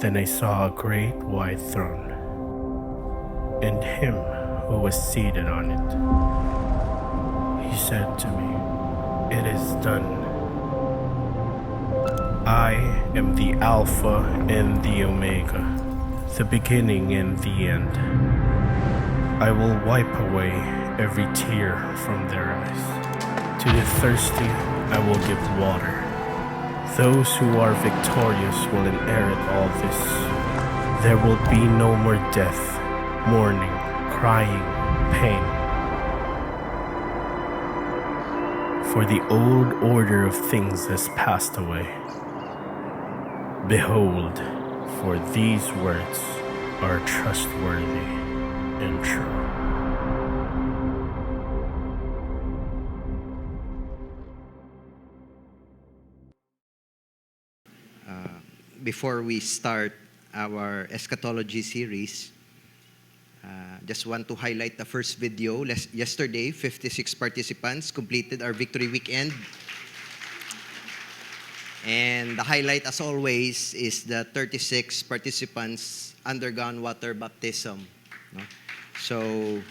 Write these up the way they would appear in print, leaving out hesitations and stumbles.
Then I saw a great white throne, and him who was seated on it. He said to me, "It is done. I am the Alpha and the Omega, the beginning and the end. I will wipe away every tear from their eyes. To the thirsty I will give water. Those who are victorious will inherit all this. There will be no more death, mourning, crying, pain. For the old order of things has passed away. Behold, for these words are trustworthy and true." Before we start our eschatology series, just want to highlight the first video. Yesterday, 56 participants completed our Victory Weekend. And the highlight, as always, is the 36 participants undergone water baptism. No? So,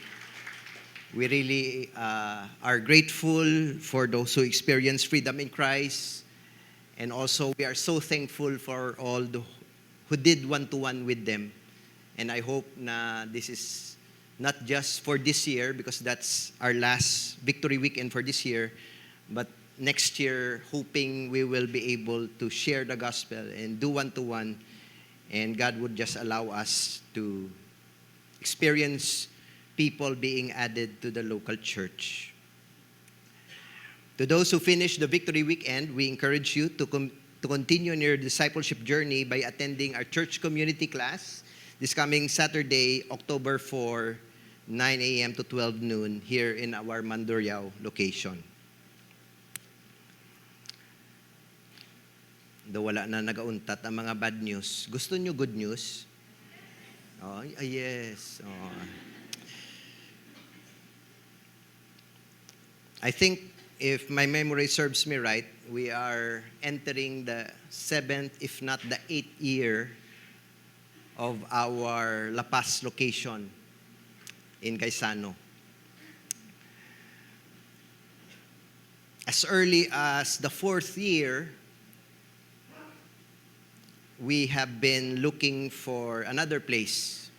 we really are grateful for those who experience freedom in Christ. And also, we are so thankful for all who did one-to-one with them. And I hope na this is not just for this year, because that's our last Victory Weekend for this year, but next year, hoping we will be able to share the gospel and do one-to-one, and God would just allow us to experience people being added to the local church. To those who finished the Victory Weekend, we encourage you to continue on your discipleship journey by attending our church community class this coming Saturday, October 4, 9 a.m. to 12 noon here in our Mandurriao location. Do wala na nagauntat ang mga bad news. Gusto nyo good news? Oh, yes. Oh. I think, if my memory serves me right, we are entering the 7th, if not the 8th year of our La Paz location in Gaisano. As early as the 4th year, we have been looking for another place.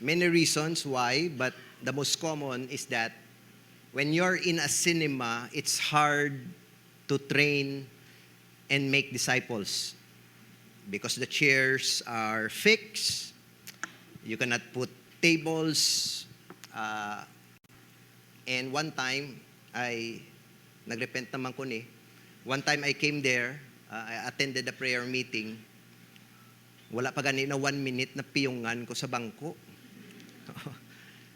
Many reasons why, but the most common is that when you're in a cinema, it's hard to train and make disciples because the chairs are fixed. You cannot put tables. And one time, nagrepent naman ko ni. One time I came there, I attended a prayer meeting. Wala pa ganina 1 minute na piyungan ko sa bangko.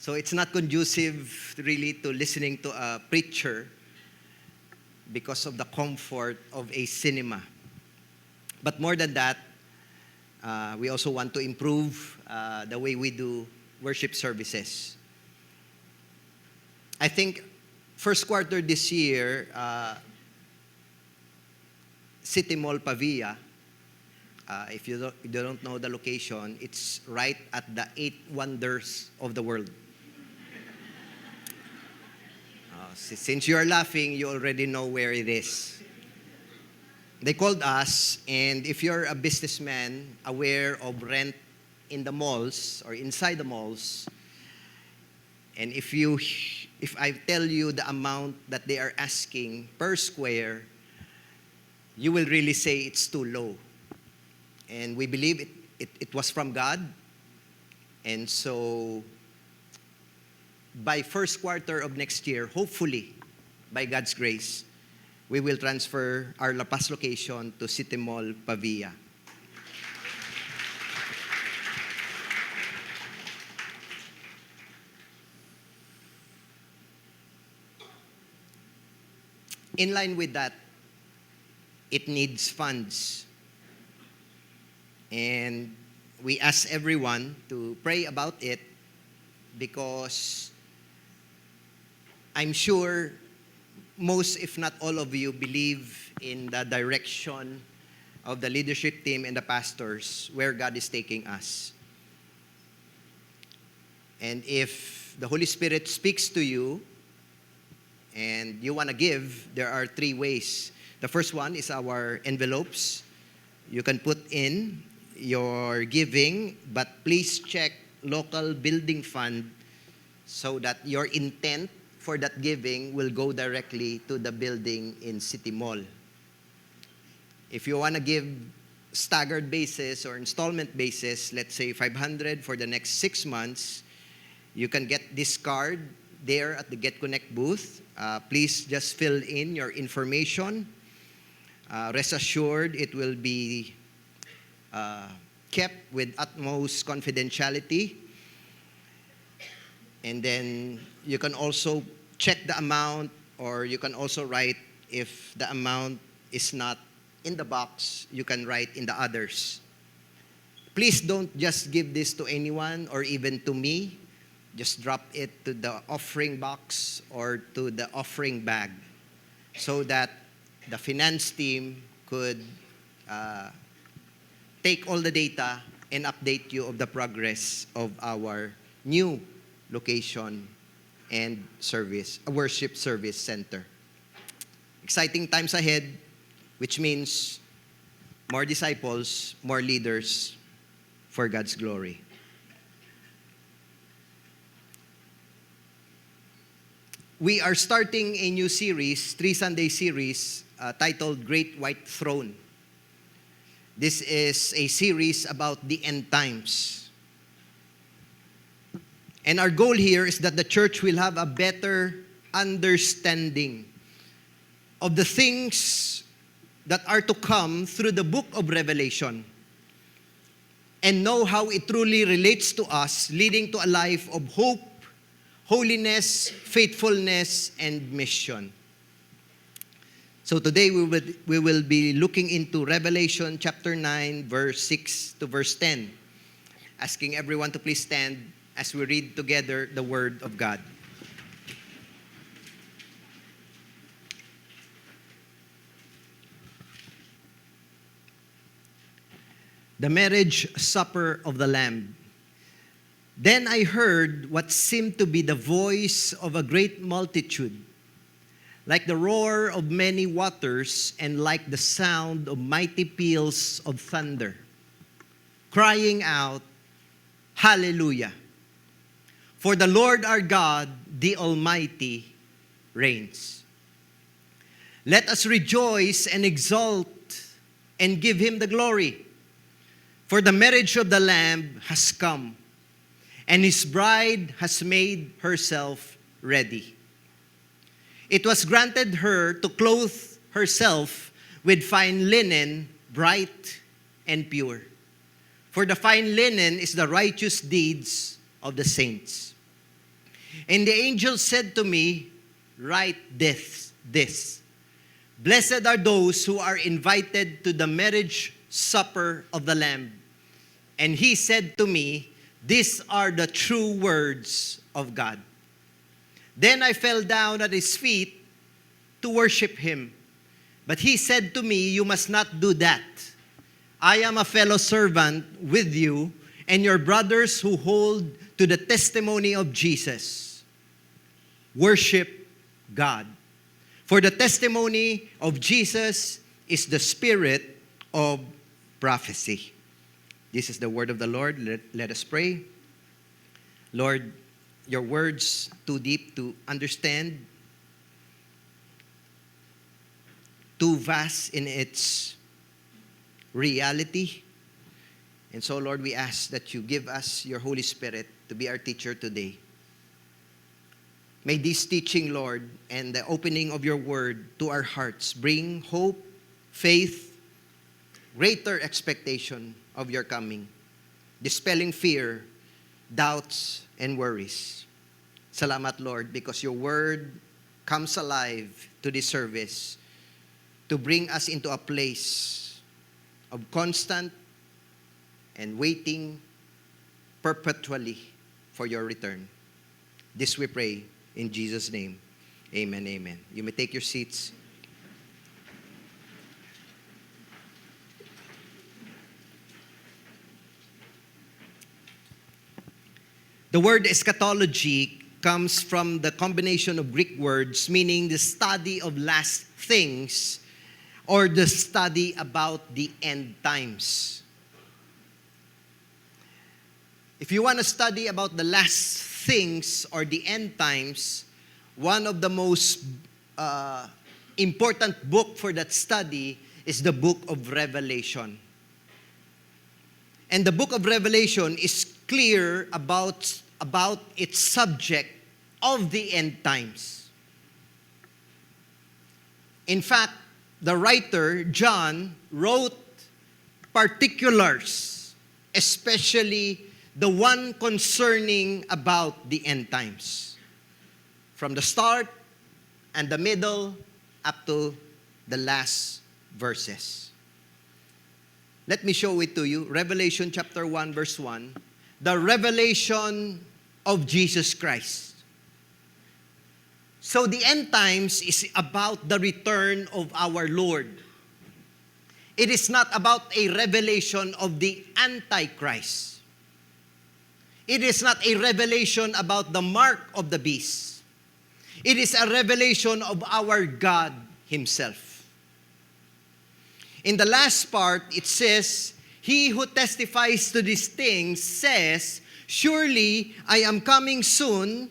So it's not conducive really to listening to a preacher because of the comfort of a cinema. But more than that, we also want to improve the way we do worship services. I think first quarter this year, City Mall Pavia, if you don't know the location, it's right at the 8 wonders of the world. Since you are laughing, you already know where it is. They called us, and if you're a businessman aware of rent in the malls or inside the malls, and if I tell you the amount that they are asking per square, you will really say it's too low. And we believe it was from God. And so, by first quarter of next year, hopefully, by God's grace, we will transfer our La Paz location to City Mall Pavia. In line with that, it needs funds. And we ask everyone to pray about it because I'm sure most, if not all of you, believe in the direction of the leadership team and the pastors where God is taking us. And if the Holy Spirit speaks to you and you want to give, there are 3 ways. The first one is our envelopes. You can put in your giving, but please check local building fund so that your intent for that giving will go directly to the building in City Mall. If you want to give staggered basis or installment basis, let's say 500 for the next 6 months, you can get this card there at the Get Connect booth. Please just fill in your information. Rest assured, it will be kept with utmost confidentiality. And then you can also check the amount, or you can also write, if the amount is not in the box, you can write in the others. Please don't just give this to anyone or even to me. Just drop it to the offering box or to the offering bag so that the finance team could take all the data and update you of the progress of our new location and service, a worship service center. Exciting times ahead, which means more disciples, more leaders for God's glory. We are starting a new series, 3-Sunday series, titled Great White Throne. This is a series about the end times. And our goal here is that the church will have a better understanding of the things that are to come through the book of Revelation and know how it truly relates to us, leading to a life of hope, holiness, faithfulness, and mission. So today we will be looking into Revelation chapter 9, verse 6 to verse 10. Asking everyone to please stand as we read together the Word of God. The marriage supper of the Lamb. Then I heard what seemed to be the voice of a great multitude, like the roar of many waters and like the sound of mighty peals of thunder, crying out, Hallelujah! For the Lord our God, the Almighty, reigns. Let us rejoice and exult and give Him the glory. For the marriage of the Lamb has come, and His bride has made herself ready. It was granted her to clothe herself with fine linen, bright and pure. For the fine linen is the righteous deeds of the saints. And the angel said to me, Write this. Blessed are those who are invited to the marriage supper of the Lamb. And he said to me, These are the true words of God. Then I fell down at his feet to worship him. But he said to me, You must not do that. I am a fellow servant with you and your brothers who hold to the testimony of Jesus. Worship God. For the testimony of Jesus is the spirit of prophecy. This is the word of the Lord. Let us pray. Lord, your words too deep to understand, too vast in its reality. And so, Lord, we ask that you give us your Holy Spirit to be our teacher today. May this teaching, Lord, and the opening of your word to our hearts bring hope, faith, greater expectation of your coming, dispelling fear, doubts, and worries. Salamat, Lord, because your word comes alive to this service to bring us into a place of constant and waiting perpetually for your return. This we pray in Jesus' name. Amen, amen. You may take your seats. The word eschatology comes from the combination of Greek words meaning the study of last things or the study about the end times. If you want to study about the last things or the end times, one of the most important book for that study is the book of Revelation. And the book of Revelation is clear about its subject of the end times. In fact, the writer, John, wrote particulars, especially the one concerning about the end times. From the start and the middle up to the last verses. Let me show it to you. Revelation chapter 1 verse 1. The revelation of Jesus Christ. So the end times is about the return of our Lord. It is not about a revelation of the Antichrist. It is not a revelation about the mark of the beast. It is a revelation of our God Himself. In the last part, it says, He who testifies to these things says, surely I am coming soon.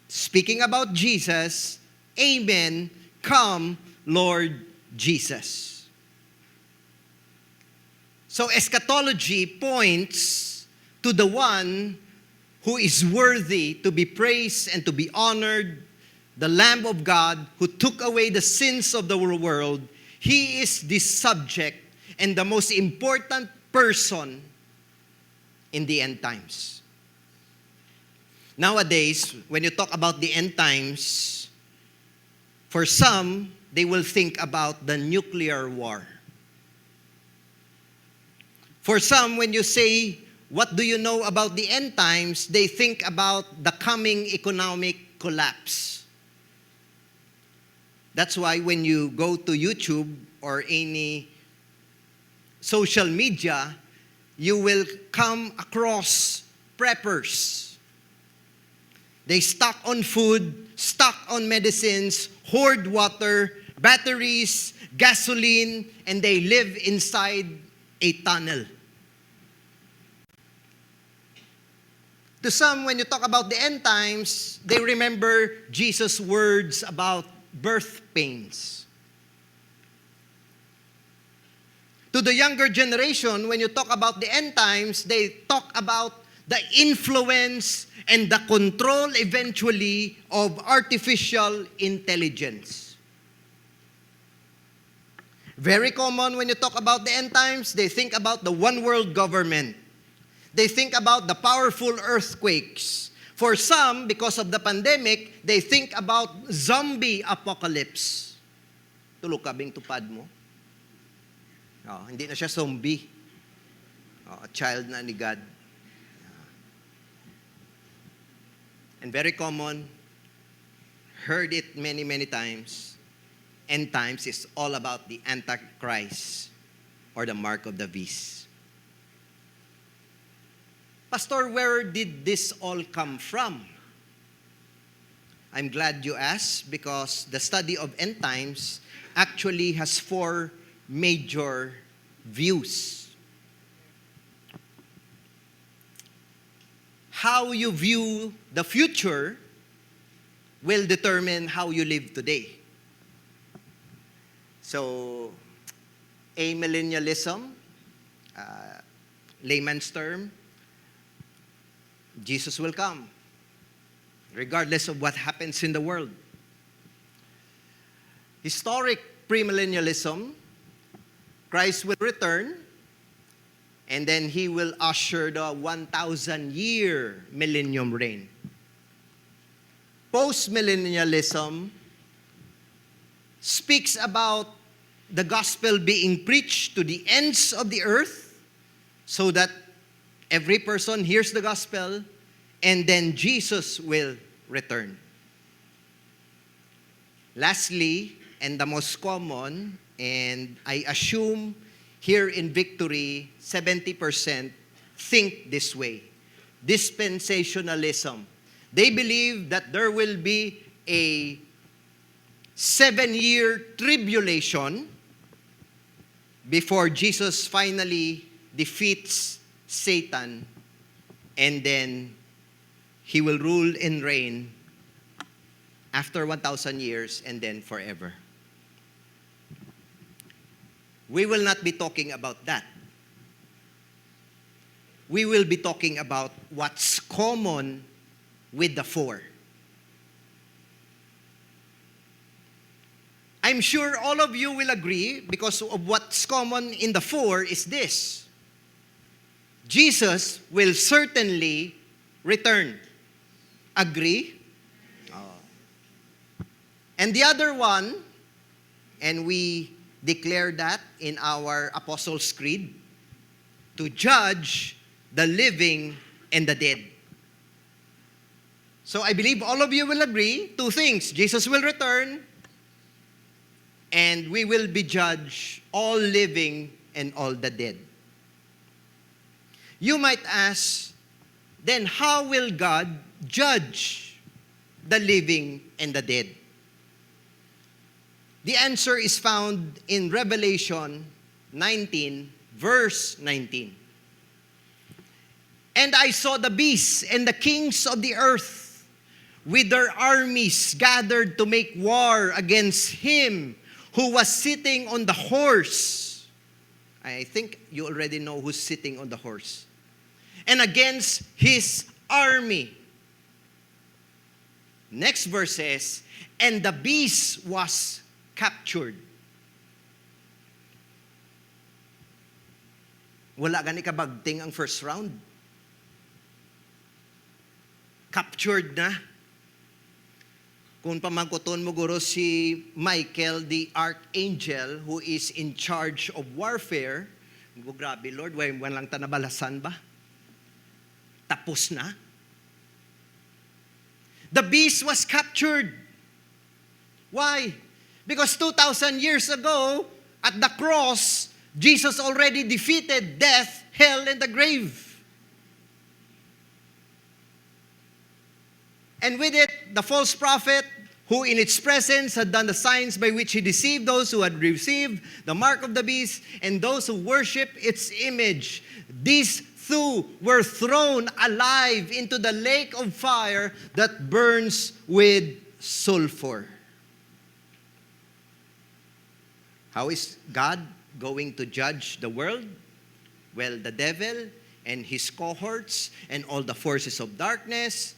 Speaking about Jesus, Amen, come, Lord Jesus. So eschatology points to the one who is worthy to be praised and to be honored, the Lamb of God who took away the sins of the world. He is the subject and the most important person in the end times. Nowadays, when you talk about the end times, for some, they will think about the nuclear war. For some, when you say, what do you know about the end times, they think about the coming economic collapse. That's why when you go to YouTube or any social media, you will come across preppers. They stock on food, stock on medicines, hoard water, batteries, gasoline, and they live inside a tunnel. To some, when you talk about the end times, they remember Jesus' words about birth pains. To the younger generation, when you talk about the end times, they talk about the influence and the control eventually of artificial intelligence. Very common when you talk about the end times, they think about the one world government. They think about the powerful earthquakes. For some, because of the pandemic, they think about zombie apocalypse. Tulog kabing tupad mo. Oh, hindi na siya zombie. Oh, a child na ni God. And very common, heard it many, many times. End times is all about the Antichrist or the mark of the beast. Pastor, where did this all come from? I'm glad you asked because the study of end times actually has 4 major views. How you view the future will determine how you live today. So, amillennialism, layman's term, Jesus will come, regardless of what happens in the world. Historic premillennialism, Christ will return, and then He will usher the 1,000-year millennium reign. Postmillennialism speaks about the gospel being preached to the ends of the earth so that every person hears the gospel, and then Jesus will return. Lastly, and the most common, and I assume here in Victory, 70% think this way. dispensationalism. They believe that there will be a 7-year tribulation before Jesus finally defeats Satan, and then he will rule and reign after 1,000 years and then forever. We will not be talking about that. We will be talking about what's common with the four. I'm sure all of you will agree, because of what's common in the four is this: Jesus will certainly return. Agree? And the other one, and we declare that in our Apostles' Creed, to judge the living and the dead. So I believe all of you will agree, two things: Jesus will return, and we will be judged, all living and all the dead. You might ask, then how will God judge the living and the dead? The answer is found in Revelation 19, verse 19. And I saw the beasts and the kings of the earth with their armies gathered to make war against him who was sitting on the horse. I think you already know who's sitting on the horse. And against his army. Next verse says, and the beast was captured. Wala gani kabagting ang first round. Captured na. Kung pamangkuton mo guro si Michael, the archangel, who is in charge of warfare, grabe Lord, walang tanabalasan ba? Tapos na. The beast was captured. Why? Because 2,000 years ago, at the cross, Jesus already defeated death, hell, and the grave. And with it, the false prophet, who in its presence had done the signs by which he deceived those who had received the mark of the beast and those who worship its image. These two were thrown alive into the lake of fire that burns with sulfur. How is God going to judge the world? Well, the devil and his cohorts and all the forces of darkness,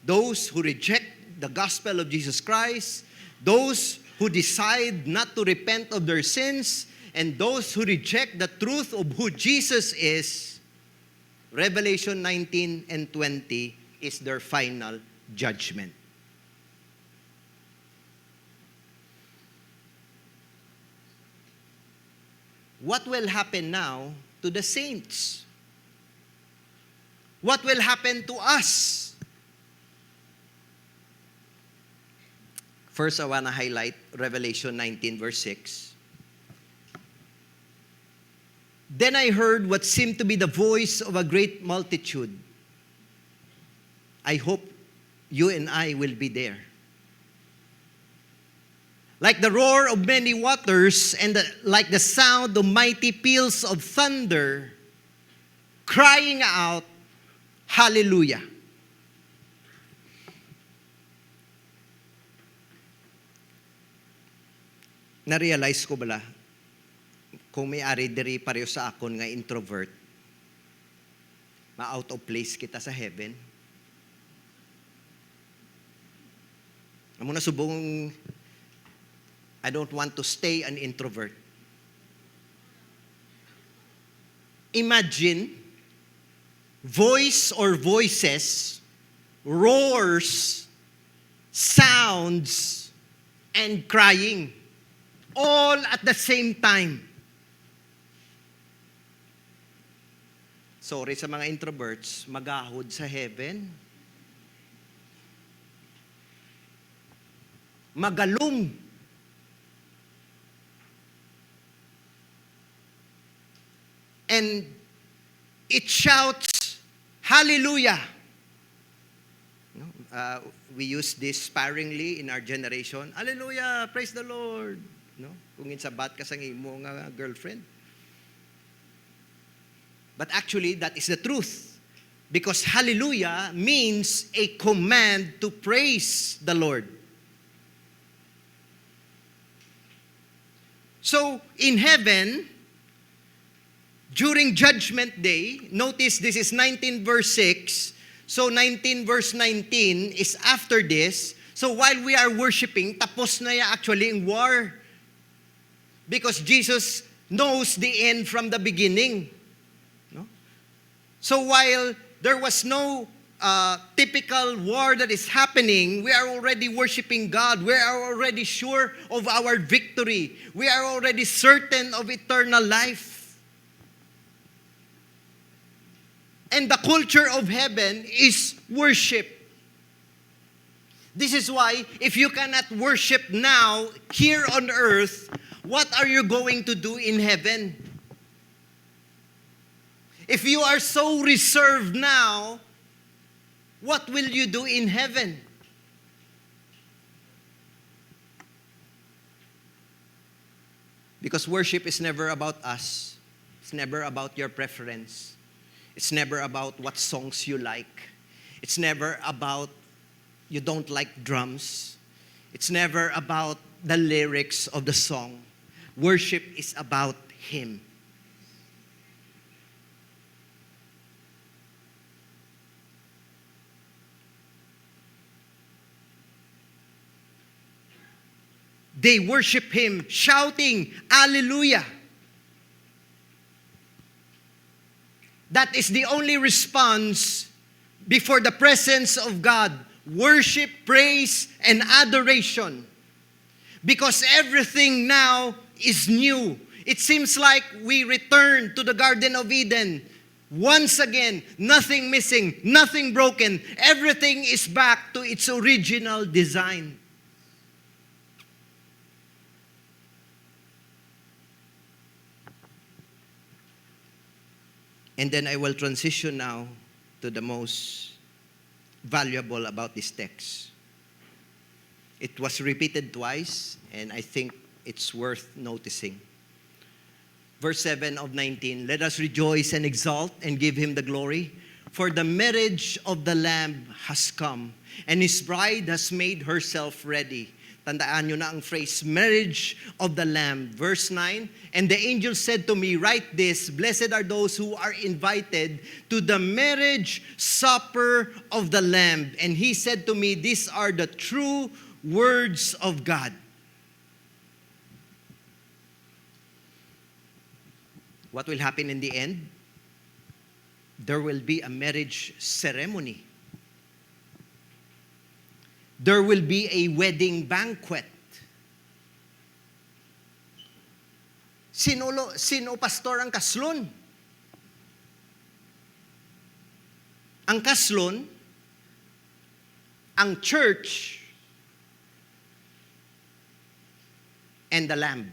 those who reject the gospel of Jesus Christ, those who decide not to repent of their sins, and those who reject the truth of who Jesus is, Revelation 19 and 20 is their final judgment. What will happen now to the saints? What will happen to us? First, I want to highlight Revelation 19, verse 6. Then I heard what seemed to be the voice of a great multitude. I hope you and I will be there. Like the roar of many waters and like the sound of mighty peals of thunder, crying out, Hallelujah. Na-realize ko bala, kung may ari diri pareho sa akon nga introvert, ma-out of place kita sa heaven. Amo na subong, I don't want to stay an introvert. Imagine, voice or voices, roars, sounds, and crying, all at the same time. Sorry sa mga introverts, magahod sa heaven. Magalum. And it shouts, Hallelujah. No? We use this sparingly in our generation. Hallelujah, praise the Lord. No? Kung insabat ka sa imo nga girlfriend. But actually, that is the truth. Because hallelujah means a command to praise the Lord. So, in heaven, during Judgment Day, notice this is 19 verse 6. So, 19 verse 19 is after this. So, while we are worshiping, tapos na ya actually in war. Because Jesus knows the end from the beginning. No? So, while there was no typical war that is happening, we are already worshiping God. We are already sure of our victory. We are already certain of eternal life. And the culture of heaven is worship. This is why, if you cannot worship now, here on earth, what are you going to do in heaven? If you are so reserved now, what will you do in heaven? Because worship is never about us. It's never about your preference. It's never about what songs you like. It's never about you don't like drums. It's never about the lyrics of the song. Worship is about Him. They worship Him, shouting, Hallelujah. That is the only response before the presence of God. Worship, praise, and adoration. Because everything now is new. It seems like we return to the Garden of Eden. Once again, nothing missing, nothing broken. Everything is back to its original design. And then I will transition now to the most valuable about this text. It was repeated twice, and I think it's worth noticing. Verse 7 of 19, let us rejoice and exult and give Him the glory, for the marriage of the Lamb has come, and His bride has made herself ready. Tandaan nyo na ang phrase, marriage of the Lamb. Verse 9, and the angel said to me, write this, blessed are those who are invited to the marriage supper of the Lamb. And he said to me, these are the true words of God. What will happen in the end? There will be a marriage ceremony. There will be a wedding banquet. Sino pastor ang kaslon? Ang kaslon, ang church, and the Lamb.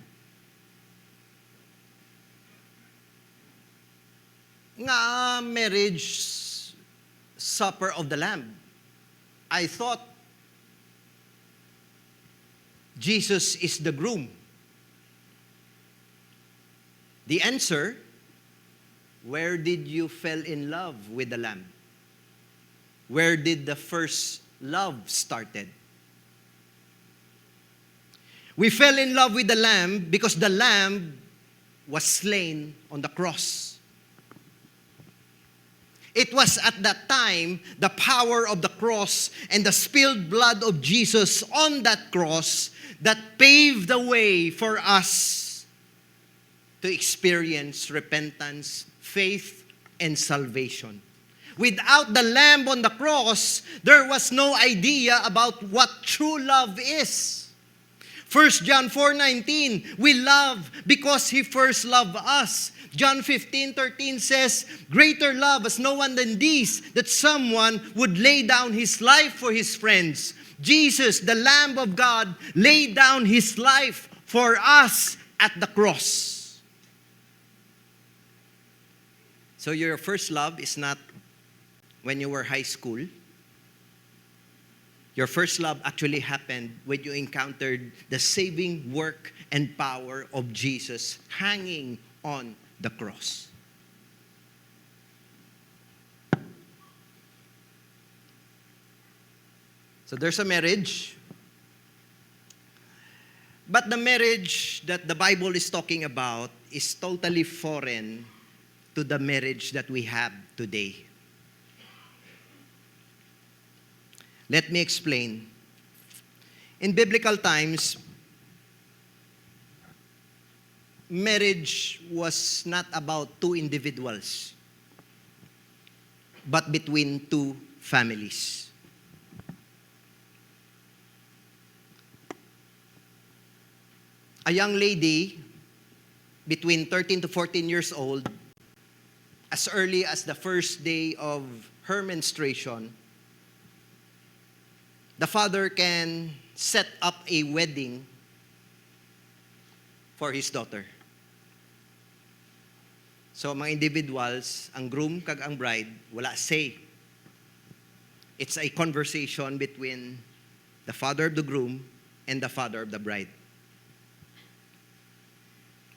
Nga marriage supper of the Lamb. I thought Jesus is the groom. The answer, where did you fall in love with the Lamb? Where did the first love started? We fell in love with the Lamb because the Lamb was slain on the cross. It was at that time the power of the cross and the spilled blood of Jesus on that cross that paved the way for us to experience repentance, faith, and salvation. Without the Lamb on the cross, there was no idea about what true love is. 1 John 4:19, we love because He first loved us. John 15:13 says, greater love has no one than this, that someone would lay down his life for his friends. Jesus, the Lamb of God, laid down His life for us at the cross. So your first love is not when you were high school. Your first love actually happened when you encountered the saving work and power of Jesus hanging on the cross. So there's a marriage. But the marriage that the Bible is talking about is totally foreign to the marriage that we have today. Let me explain. In biblical times, marriage was not about two individuals, but between two families. A young lady between 13 to 14 years old, as early as the first day of her menstruation, the father can set up a wedding for his daughter. So mga individuals, ang groom kag ang bride, wala say. It's a conversation between the father of the groom and the father of the bride.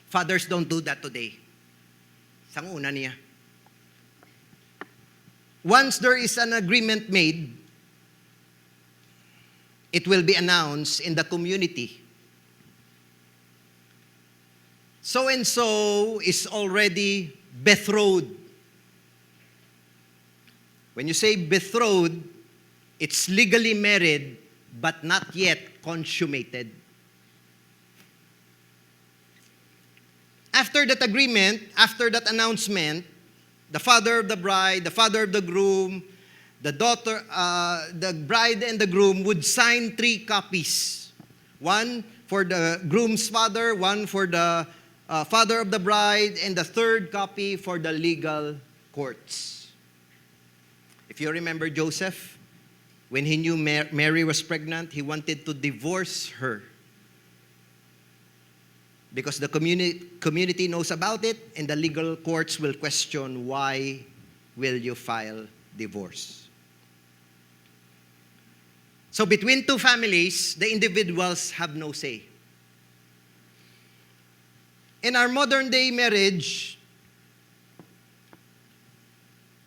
Fathers don't do that today. Sang una niya. Once there is an agreement made, it will be announced in the community. So-and-so is already betrothed. When you say betrothed, it's legally married, but not yet consummated. After that agreement, after that announcement, the father of the bride, the father of the groom, the daughter, the bride and the groom would sign 3 copies. One for the groom's father, one for the father of the bride, and the third copy for the legal courts. If you remember Joseph, when he knew Mary was pregnant, he wanted to divorce her. Because the community knows about it, and the legal courts will question, why will you file divorce? So between two families, the individuals have no say. In our modern day marriage,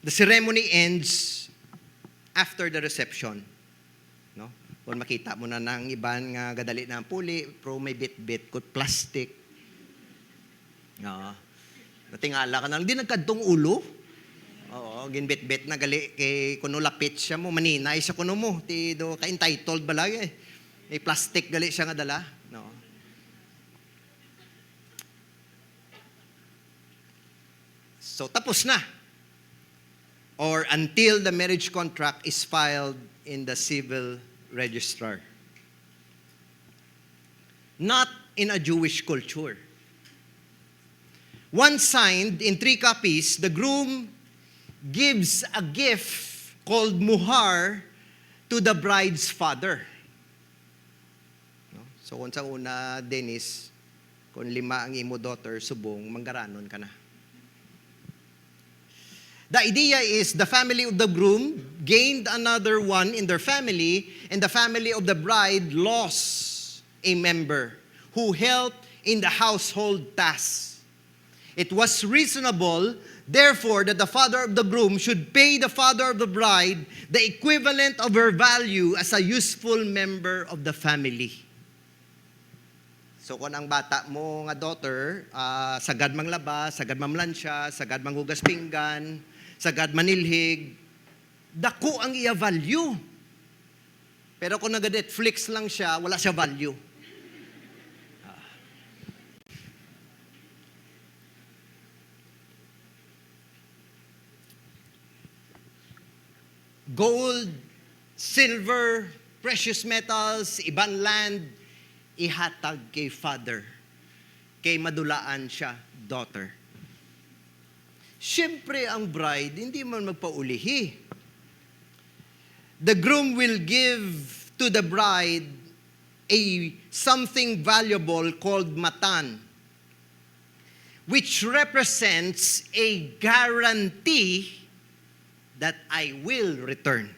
the ceremony ends after the reception. No? Kung makita mo na ng iban nga gadali na ang puli, pero may bit-bit, kut plastic. No. Natingala ka na, hindi nagkadtong ulo. Oo, ginbit-bit na gali kay kuno lapit siya mo, maninay sa kuno mo, ti do ka entitled balay eh. May plastic gali siya nga dala, no. So tapos na. Or until the marriage contract is filed in the civil registrar. Not in a Jewish culture. Once signed in 3 copies, the groom gives a gift called muhar to the bride's father. No? So kung sa una, Dennis, kung 5 ang imo daughter, subong, manggaranon ka na. The idea is the family of the groom gained another one in their family, and the family of the bride lost a member who helped in the household tasks. It was reasonable, therefore, that the father of the groom should pay the father of the bride the equivalent of her value as a useful member of the family. So kung ang bata mo nga daughter, sagad manglaba, sagad mamlansya, sagad manghugas pinggan, sagad manilhig, dako ang iya value. Pero kung nag-Netflix lang siya, wala siya value. Gold, silver, precious metals, ibang land, ihatag kay father. Kay madulaan siya, daughter. Siyempre, ang bride, hindi man magpaulihi. The groom will give to the bride something valuable called matan, which represents a guarantee that I will return.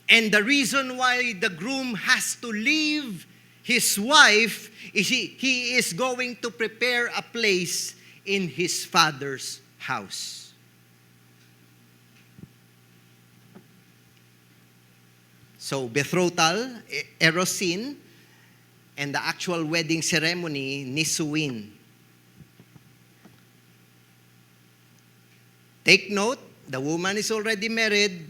And the reason why the groom has to leave his wife is he is going to prepare a place in his father's house. So betrothal, erosin, and the actual wedding ceremony, nisuin. Take note, the woman is already married.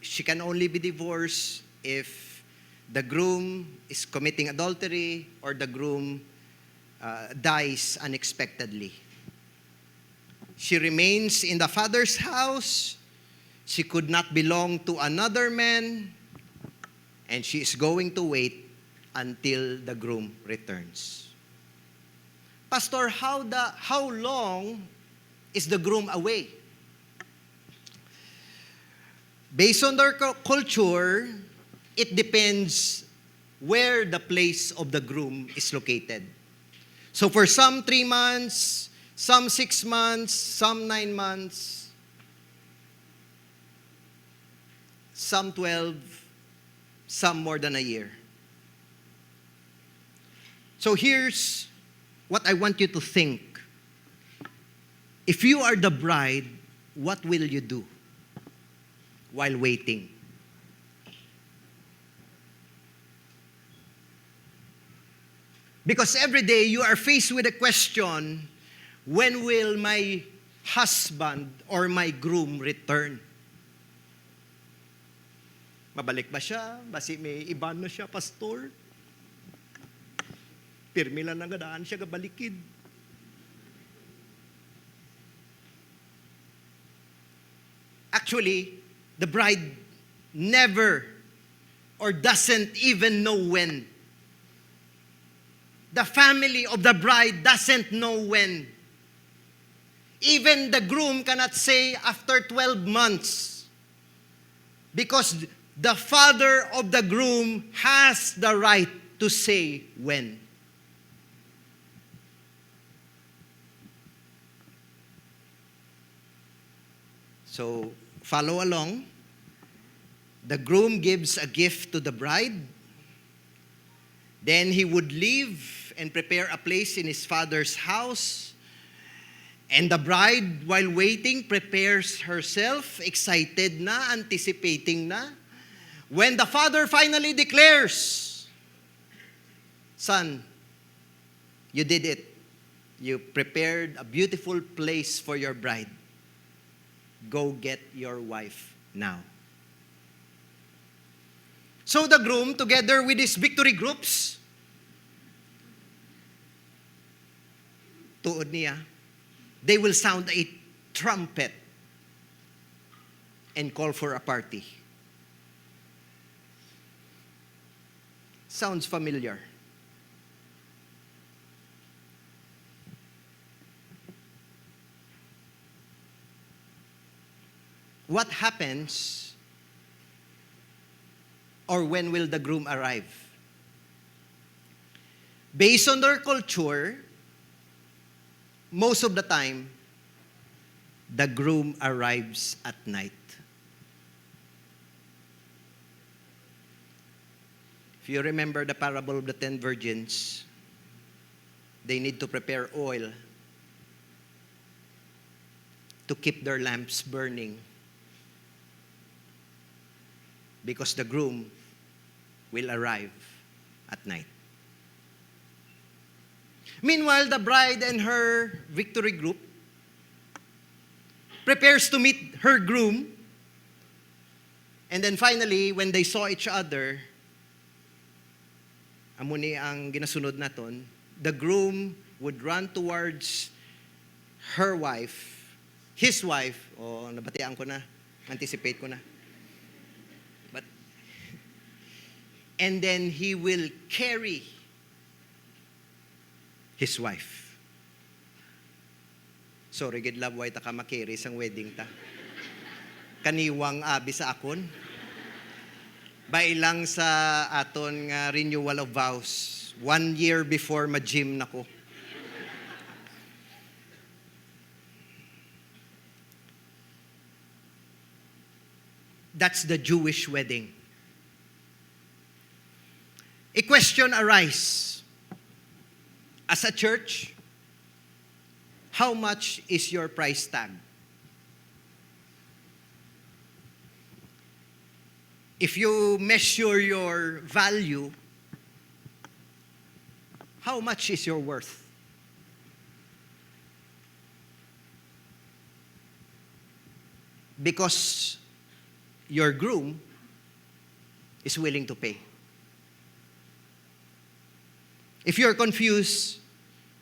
She can only be divorced if the groom is committing adultery or the groom dies unexpectedly. She remains in the father's house. She could not belong to another man, and she is going to wait until the groom returns. Pastor, how long is the groom away? Based on their culture, it depends where the place of the groom is located. So for some 3 months, some 6 months, some 9 months, some 12, some more than a year. So here's what I want you to think. If you are the bride, what will you do while waiting? Because every day you are faced with a question, when will my husband or my groom return? Mabalik ba siya? Basi may iban na siya, pastor? Pirmi lang nagadaan siya gabalikid. Actually, the bride never or doesn't even know when. The family of the bride doesn't know when. Even the groom cannot say after 12 months. Because the father of the groom has the right to say when. So, follow along. The groom gives a gift to the bride. Then he would leave and prepare a place in his father's house. And the bride, while waiting, prepares herself, excited na, anticipating na. When the father finally declares, "Son, you did it. You prepared a beautiful place for your bride. Go get your wife now." So the groom, together with his victory groups, tuod niya, they will sound a trumpet and call for a party. Sounds familiar. What happens, or when will the groom arrive? Based on their culture, most of the time, the groom arrives at night. If you remember the parable of the 10 virgins, they need to prepare oil to keep their lamps burning, because the groom will arrive at night. Meanwhile, the bride and her victory group prepares to meet her groom. And then finally, when they saw each other, amo ni ang ginasunod naton, the groom would run towards her wife, his wife, nabatian ko na, anticipate ko na. And then he will carry his wife. Sorry, gid love, why ta ka makeri sang wedding ta. Kaniwang abi sa akon. Bailang sa aton nga renewal of vows. 1 year before ma-gym nako. That's the Jewish wedding. A question arises. As a church, how much is your price tag? If you measure your value, how much is your worth? Because your groom is willing to pay. If you're confused,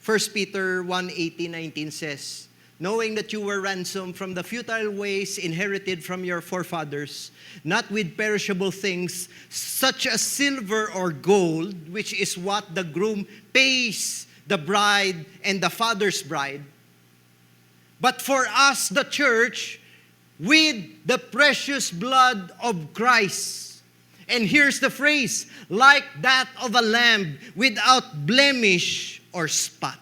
1 Peter 1:18-19 says, knowing that you were ransomed from the futile ways inherited from your forefathers, not with perishable things, such as silver or gold, which is what the groom pays the bride and the father's bride, but for us, the church, with the precious blood of Christ. And here's the phrase, like that of a lamb without blemish or spot.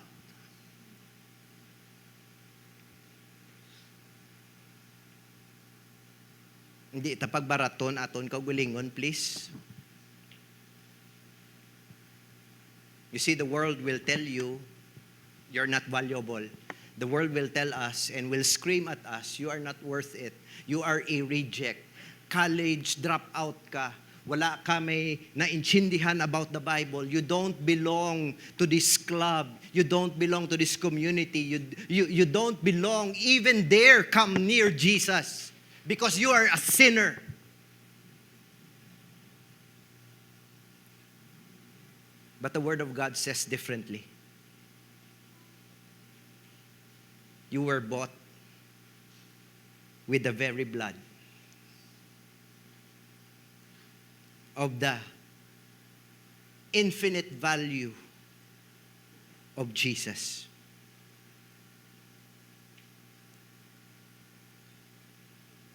Hindi ita pagbaraton aton kaugalingon, please. You see, the world will tell you, you're not valuable. The world will tell us and will scream at us, you are not worth it. You are a reject. College dropout ka. Wala ka may naintindihan about the Bible. You don't belong to this club. You don't belong to this community. You don't belong even dare come near Jesus because you are a sinner. But the Word of God says differently. You were bought with the very blood of the infinite value of Jesus.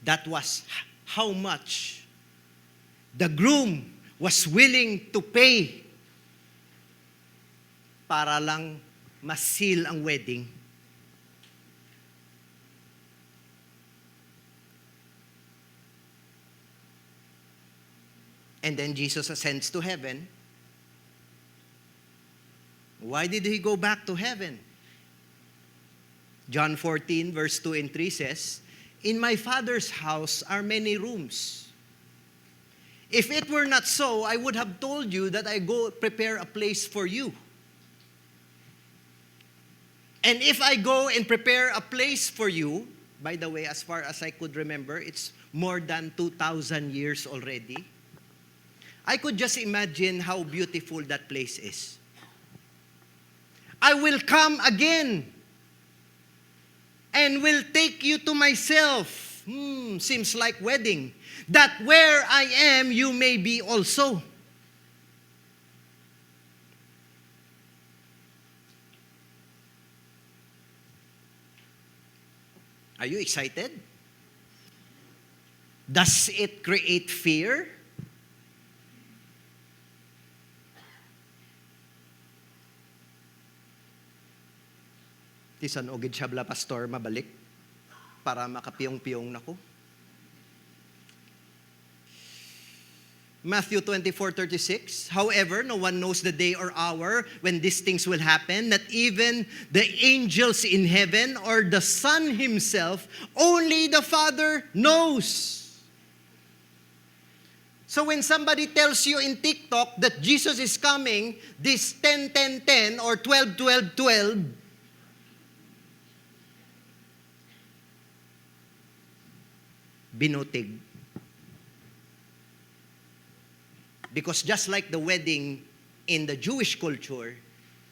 That was how much the groom was willing to pay para lang ma-seal ang wedding. And then Jesus ascends to heaven. Why did he go back to heaven? John 14, verse 2 and 3 says, in my Father's house are many rooms. If it were not so, I would have told you that I go prepare a place for you. And if I go and prepare a place for you, by the way, as far as I could remember, it's more than 2,000 years already. I could just imagine how beautiful that place is. I will come again and will take you to myself. Seems like wedding. That where I am, you may be also. Are you excited? Does it create fear? Tisan o gid siya bla pastor mabalik para makapiyong-piyong nako. Matthew 24:36. However, no one knows the day or hour when these things will happen, not even the angels in heaven or the Son himself, only the Father knows. So when somebody tells you in TikTok that Jesus is coming, this 10-10-10 or 12-12-12, binotig. Because just like the wedding in the Jewish culture,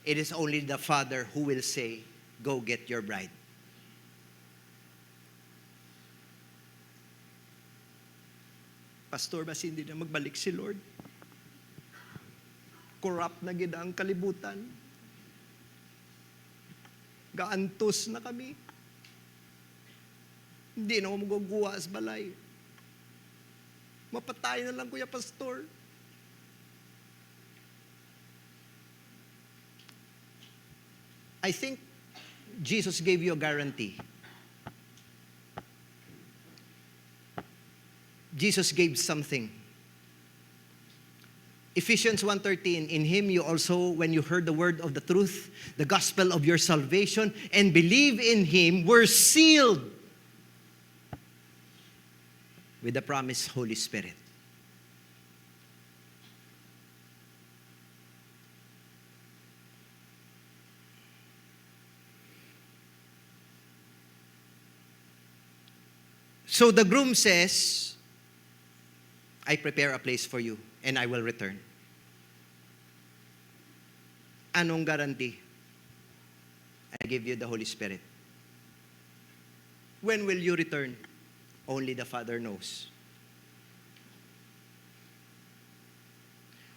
it is only the father who will say, go get your bride. Pastor, basi hindi na magbalik si Lord. Corrupt na gid ang kalibutan. Gaantos na kami. Hindi na ako magagawa sa balay. Mapatay na lang, Kuya Pastor. I think Jesus gave you a guarantee. Jesus gave something. Ephesians 1:13, in him you also, when you heard the word of the truth, the gospel of your salvation, and believe in him, were sealed with the promised Holy Spirit. So the groom says, I prepare a place for you, and I will return. Anong guarantee? I give you the Holy Spirit. When will you return? Only the Father knows.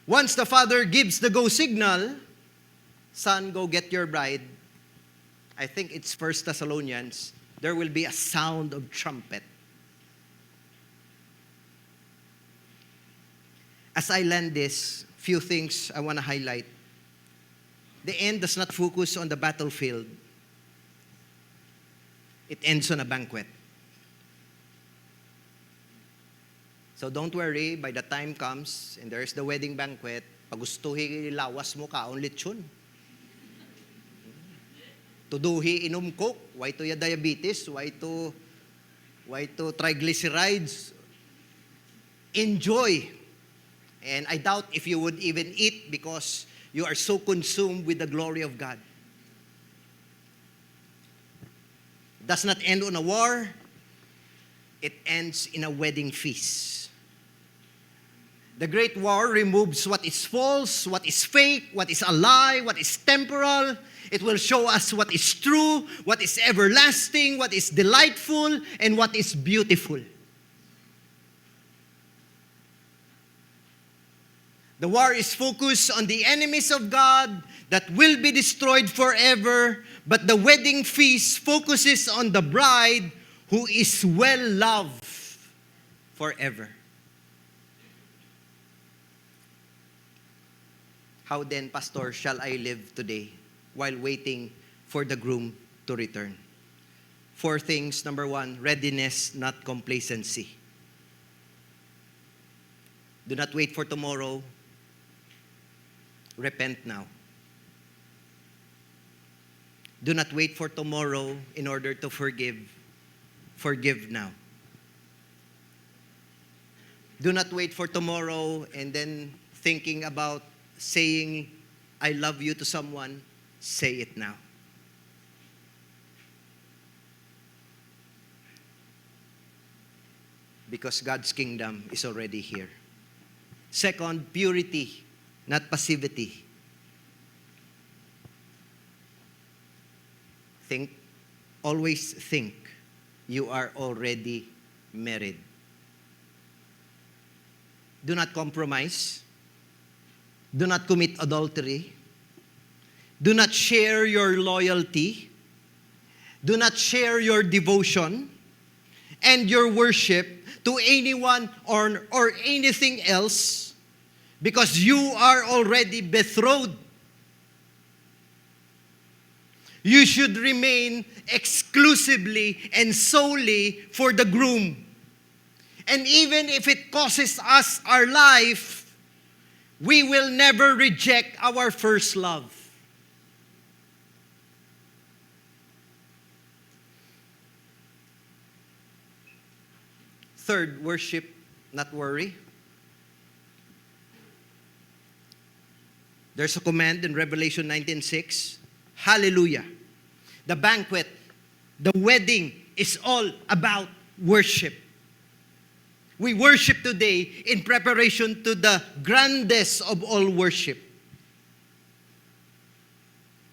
Once the Father gives the go signal, son, go get your bride. I think it's 1 Thessalonians. There will be a sound of trumpet. As I land this, few things I want to highlight. The end does not focus on the battlefield. It ends on a banquet. So don't worry, by the time comes and there's the wedding banquet, pagustuhi lawas mo kaon lechon. Tuduhi inom coke, why to ya diabetes, why to triglycerides. Enjoy. And I doubt if you would even eat because you are so consumed with the glory of God. It does not end on a war. It ends in a wedding feast. The great war removes what is false, what is fake, what is a lie, what is temporal. It will show us what is true, what is everlasting, what is delightful, and what is beautiful. The war is focused on the enemies of God that will be destroyed forever, but the wedding feast focuses on the bride who is well loved forever. How then, Pastor, shall I live today while waiting for the groom to return? 4 things. Number 1, readiness, not complacency. Do not wait for tomorrow. Repent now. Do not wait for tomorrow in order to forgive. Forgive now. Do not wait for tomorrow and then thinking about saying, I love you to someone. Say it now. Because God's kingdom is already here. Second, purity, not passivity. Always think you are already married. Do not compromise. Do not commit adultery. Do not share your loyalty. Do not share your devotion and your worship to anyone or anything else, because you are already betrothed. You should remain exclusively and solely for the groom. And even if it costs us our life, we will never reject our first love. Third, worship, not worry. There's a command in Revelation 19:6. Hallelujah. The banquet, the wedding is all about worship. We worship today in preparation to the grandest of all worship.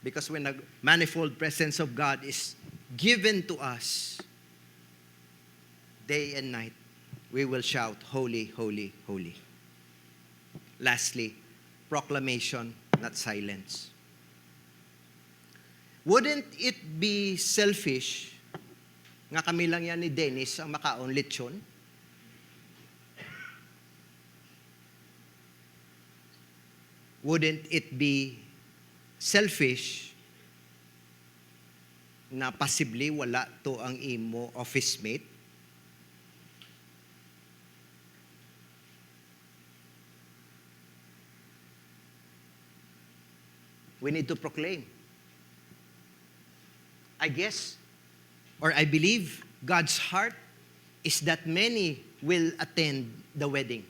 Because when the manifold presence of God is given to us, day and night, we will shout, holy, holy, holy. Lastly, proclamation, not silence. Wouldn't it be selfish nga kami lang yan ni Dennis ang makaon lechon? Wouldn't it be selfish na possibly wala to ang imo office mate? We need to proclaim. I guess, or I believe, God's heart is that many will attend the wedding.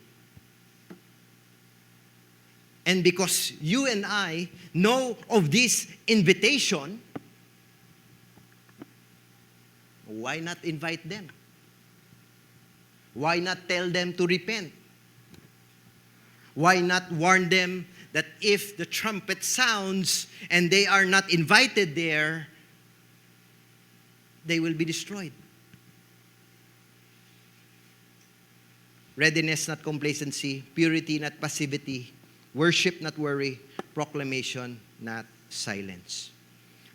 And because you and I know of this invitation, why not invite them? Why not tell them to repent? Why not warn them that if the trumpet sounds and they are not invited there, they will be destroyed? Readiness, not complacency. Purity, not passivity. Worship, not worry. Proclamation, not silence.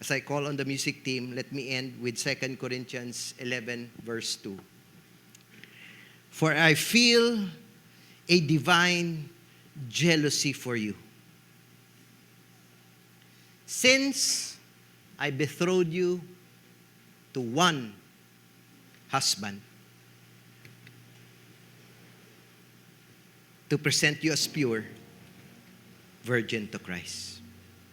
As I call on the music team, let me end with 2 Corinthians 11, verse 2. For I feel a divine jealousy for you, since I betrothed you to one husband, to present you as pure, virgin to Christ.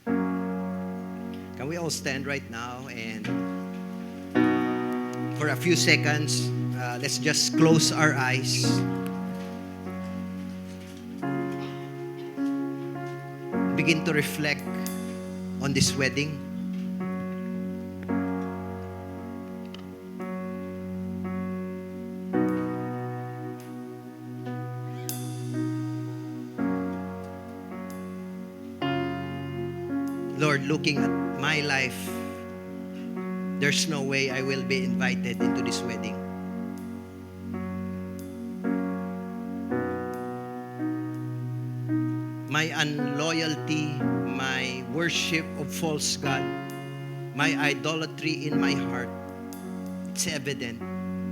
Can we all stand right now, and for a few seconds, let's just close our eyes. Begin to reflect on this wedding. Lord, looking at my life, there's no way I will be invited into this wedding. My unloyalty, my worship of false God, my idolatry in my heart, it's evident.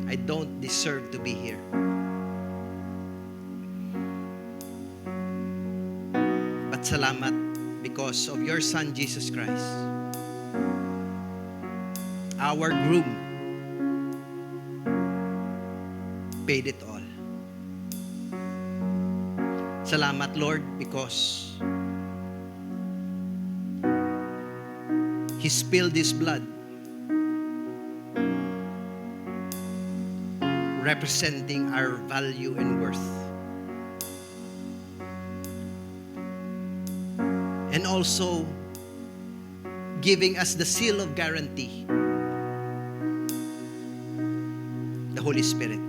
I don't deserve to be here. But salamat, because of your Son, Jesus Christ, our groom paid it all. Salamat, Lord, because He spilled His blood, representing our value and worth. And also giving us the seal of guarantee, the Holy Spirit.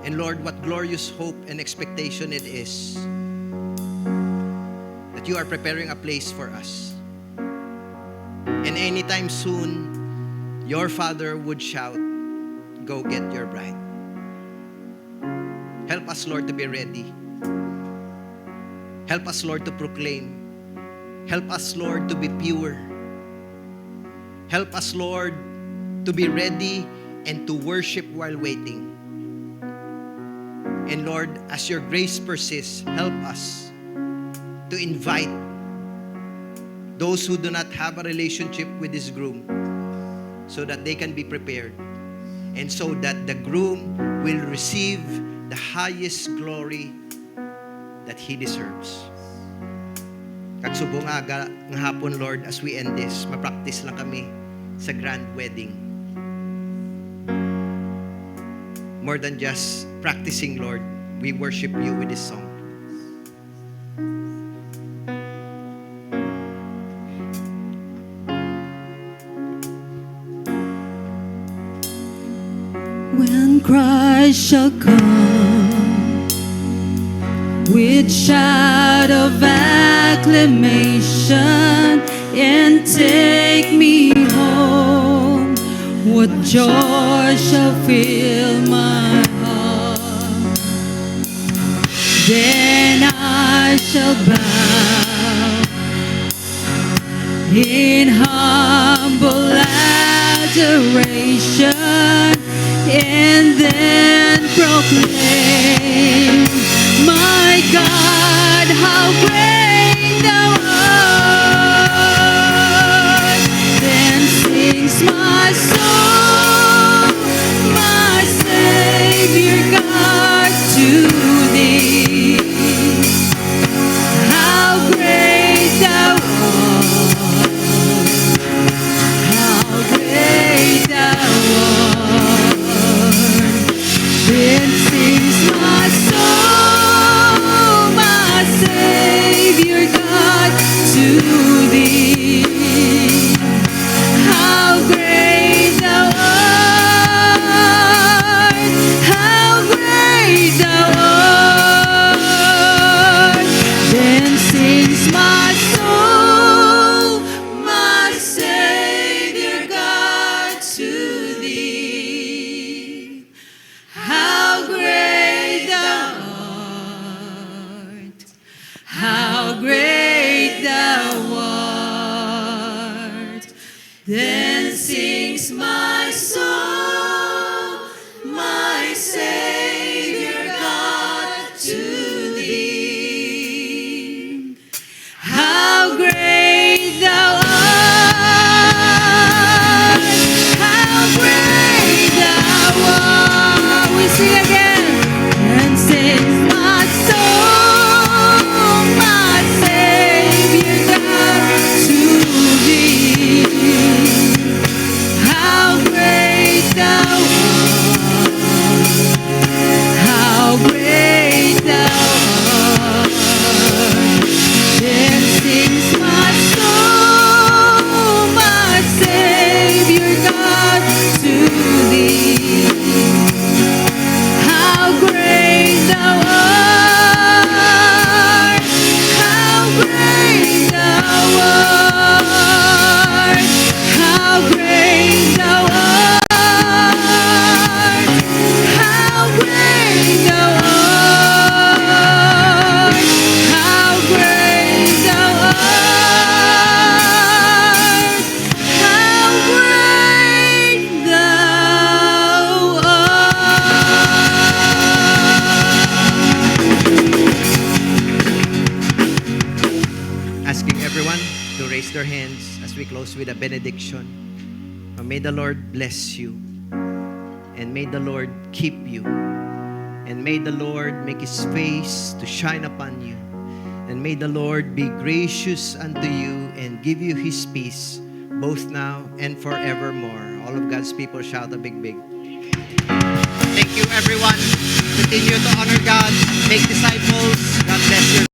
And Lord, what glorious hope and expectation it is that you are preparing a place for us. And anytime soon, your Father would shout, "Go get your bride." Help us, Lord, to be ready. Help us, Lord, to proclaim. Help us, Lord, to be pure. Help us, Lord, to be ready and to worship while waiting. And Lord, as your grace persists, help us to invite those who do not have a relationship with this groom, so that they can be prepared, and so that the groom will receive the highest glory that he deserves. Kagsubong aga ng hapon, Lord, as we end this, ma-practice lang kami sa grand wedding. More than just practicing, Lord, we worship you with this song. When Christ shall come with shout of acclamation and take me home, what joy shall fill my heart. Then I shall bow in humble adoration, and then proclaim, my God, how great thou art. Then sings my soul, my Savior God, to thee. Savior God, to thee. How great thou art, how great thou art. Then sings my soul, my Savior God, to thee. How great thou art, how great thou art. Then sings my soul, my Savior God, to thee. How great thou art, how great thou art. We sing again. And sings my soul, my Savior God, to thee. How great thou art, how great thou art. Then sings my soul, my Savior God, to thee. How great thou art, how great thou art, how great thou art, how great thou art, how great thou art, how great thou art. Asking everyone to raise their hands as we close with a benediction. May the Lord bless you, and may the Lord keep you, and may the Lord make His face to shine upon you, and may the Lord be gracious unto you and give you His peace, both now and forevermore. All of God's people shout a big, big. Thank you, everyone. Continue to honor God, make disciples. God bless you.